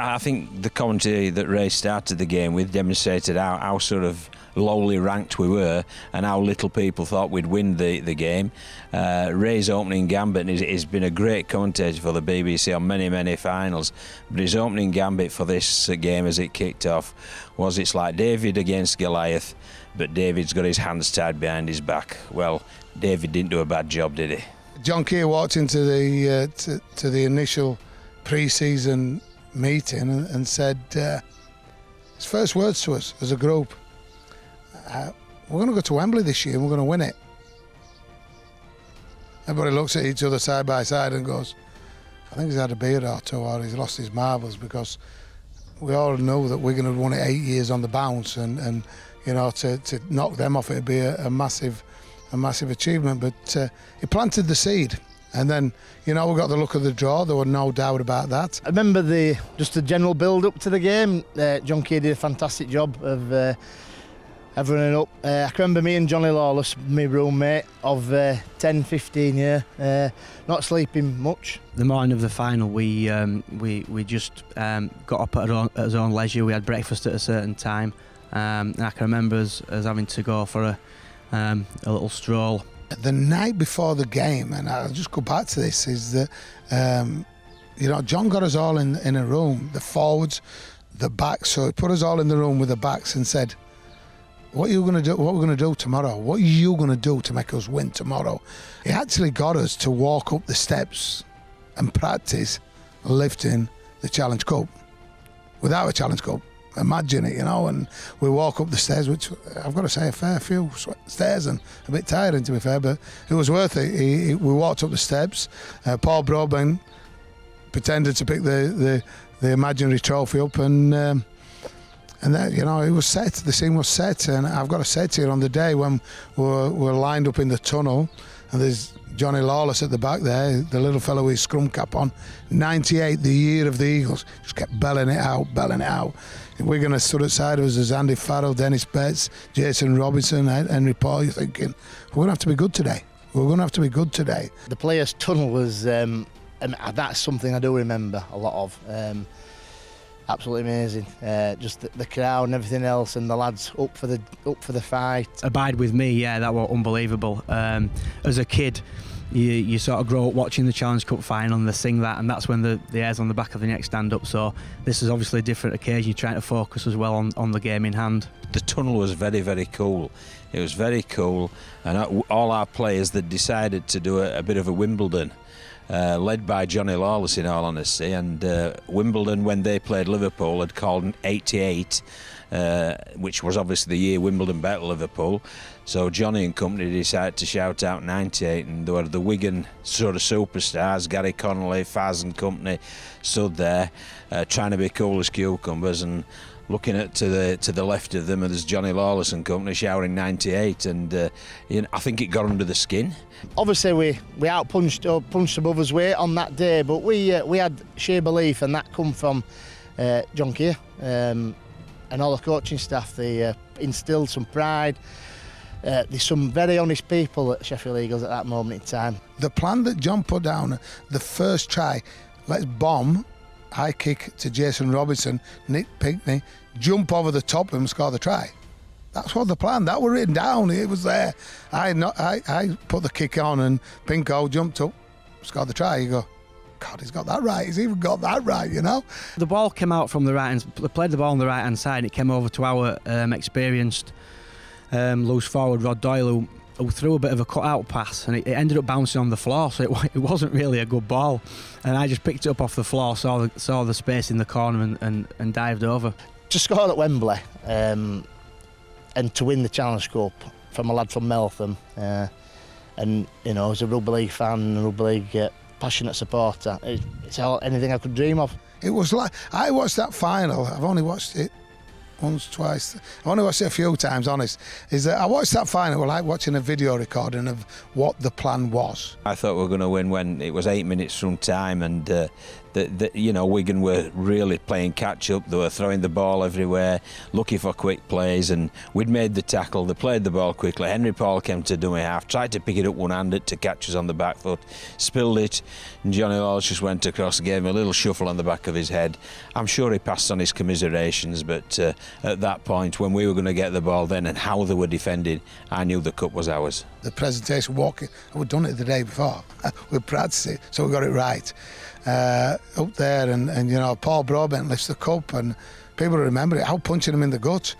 I think the commentary that Ray started the game with demonstrated how sort of lowly ranked we were and how little people thought we'd win the game. Ray's opening gambit, he's been a great commentator for the BBC on many finals, but his opening gambit for this game as it kicked off was, it's like David against Goliath, but David's got his hands tied behind his back. Well, David didn't do a bad job, did he? John Keir walked into the to the initial pre-season meeting and said his first words to us as a group: we're going to go to Wembley this year and we're going to win it. Everybody looks at each other side by side and goes, I think he's had a beer or two, or he's lost his marbles, because we all know that Wigan had won it 8 years on the bounce, and you know, to knock them off, it'd be a massive achievement. But he planted the seed, and then, you know, we got the look of the draw. There was no doubt about that. I remember just the general build-up to the game. John Keir did a fantastic job of everyone up. I can remember me and Johnny Lawless, my roommate of 10-15 years, not sleeping much. The morning of the final, we just got up at our own leisure. We had breakfast at a certain time, and I can remember us having to go for a little stroll. The night before the game, and I'll just go back to this, is that you know, John got us all in a room, the forwards, the backs. So he put us all in the room with the backs and said, what are you going to do? What we're going to do tomorrow? What are you going to do to make us win tomorrow? He actually got us to walk up the steps and practice lifting the Challenge Cup without a Challenge Cup. Imagine it, you know. And we walk up the stairs, which I've got to say, a fair few stairs, and a bit tiring, to be fair, but it was worth it. We walked up the steps. Paul Broadbent pretended to pick the imaginary trophy up, and then, you know, it was set. The scene was set, and I've got to say to you, on the day when we're lined up in the tunnel, and there's Johnny Lawless at the back there, the little fellow with his scrum cap on, 98, the year of the Eagles, just kept belling it out. We're going to stood outside of us as Andy Farrell, Dennis Betts, Jason Robinson, Henry Paul. You're thinking, we're going to have to be good today. The players' tunnel was, that's something I do remember a lot of. Absolutely amazing. Just the crowd and everything else, and the lads up for the fight. Abide with me, yeah, that was unbelievable. As a kid, you sort of grow up watching the Challenge Cup final, and they sing that, and that's when the hairs on the back of the neck stand up. So this is obviously a different occasion. You're trying to focus as well on the game in hand. The tunnel was very cool. It was very cool, and all our players that decided to do a bit of a Wimbledon. Led by Johnny Lawless, in all honesty, and Wimbledon, when they played Liverpool, had called 88, which was obviously the year Wimbledon beat Liverpool. So Johnny and company decided to shout out 98, and there were the Wigan sort of superstars, Gary Connolly, Faz and company, stood there trying to be cool as cucumbers, and looking to the left of them, and there's Johnny Lawless and company shouting 98, and you know, I think it got under the skin. Obviously we punched above us weight on that day, but we had sheer belief, and that come from John Keir and all the coaching staff. They instilled some pride. There's some very honest people at Sheffield Eagles at that moment in time. The plan that John put down, the first try, let's bomb, high kick to Jason Robinson, Nick Pinkney, jump over the top of him and score the try. That's what the plan. That was written down. It was there. I put the kick on, and Pinko jumped up, scored the try. You go, God, he's got that right. He's even got that right, you know. The ball came out from the right hand. They played the ball on the right hand side. And it came over to our experienced loose forward Rod Doyle, who threw a bit of a cut-out pass, and it ended up bouncing on the floor, so it wasn't really a good ball. And I just picked it up off the floor, saw the space in the corner, and dived over. To score at Wembley and to win the Challenge Cup from a lad from Meltham, and you know, as a rugby league fan, rugby league passionate supporter, it's anything I could dream of. It was like, I watched that final. I've only watched it once, twice. I only watched it a few times, honest. Is that I watched that final, like watching a video recording of what the plan was. I thought we were going to win when it was 8 minutes from time, and you know, Wigan were really playing catch up. They were throwing the ball everywhere, looking for quick plays, and we'd made the tackle. They played the ball quickly. Henry Paul came to dummy half, tried to pick it up one-handed to catch us on the back foot, spilled it, and Johnny Lawless just went across, gave him a little shuffle on the back of his head. I'm sure he passed on his commiserations, but at that point, when we were going to get the ball then and how they were defending, I knew the cup was ours. The presentation walking, we'd done it the day before. We practiced it, so we got it right. Up there, and you know, Paul Broadbent lifts the cup, and people remember it. How punching him in the gut?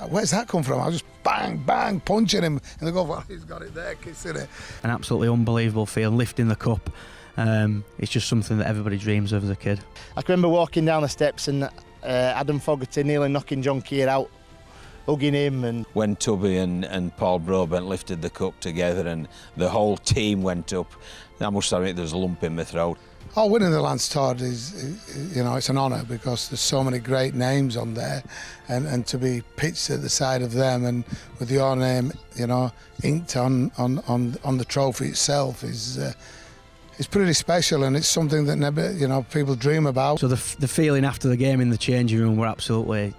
Where's that come from? I was just bang, bang, punching him in the gut. Well, he's got it there, kissing it. An absolutely unbelievable feeling, lifting the cup. It's just something that everybody dreams of as a kid. I can remember walking down the steps and Adam Fogarty nearly knocking John Keir out, hugging him. And when Tubby and Paul Broadbent lifted the cup together and the whole team went up, I must admit there was a lump in my throat. Oh, winning the Lance Todd is, you know, it's an honour because there's so many great names on there, and to be pitched at the side of them and with your name, you know, inked on the trophy itself is pretty special, and it's something that never, you know, people dream about. So the feeling after the game in the changing room were absolutely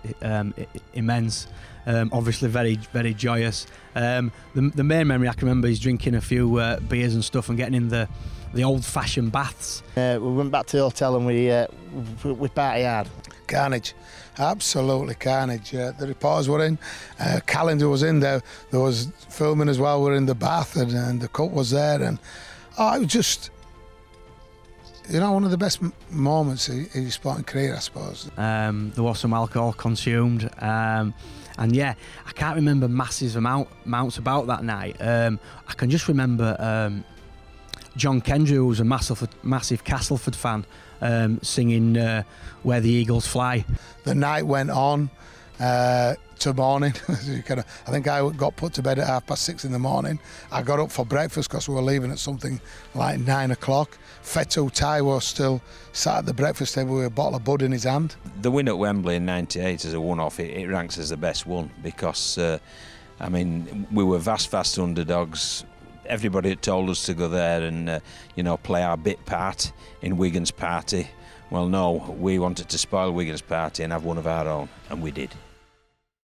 immense. Obviously very, very joyous. The main memory I can remember is drinking a few beers and stuff and getting in the old-fashioned baths. We went back to the hotel and we party hard. Carnage, absolutely carnage. The reporters were in, Calendar was in there. There was filming as well. We're in the bath, and the cup was there, and it was just, you know, one of the best moments in your sporting career, I suppose. There was some alcohol consumed, and yeah, I can't remember massive amounts about that night. I can just remember John Kendrew, who was a massive Castleford fan, singing "Where the Eagles Fly." The night went on to morning. I think I got put to bed at 6:30 in the morning. I got up for breakfast because we were leaving at something like 9 o'clock. Fetu Tai was still sat at the breakfast table with a bottle of bud in his hand. The win at Wembley in '98 as a one-off, it ranks as the best one because, I mean, we were vast underdogs. Everybody had told us to go there and, you know, play our bit part in Wigan's party. Well, no, we wanted to spoil Wigan's party and have one of our own, and we did.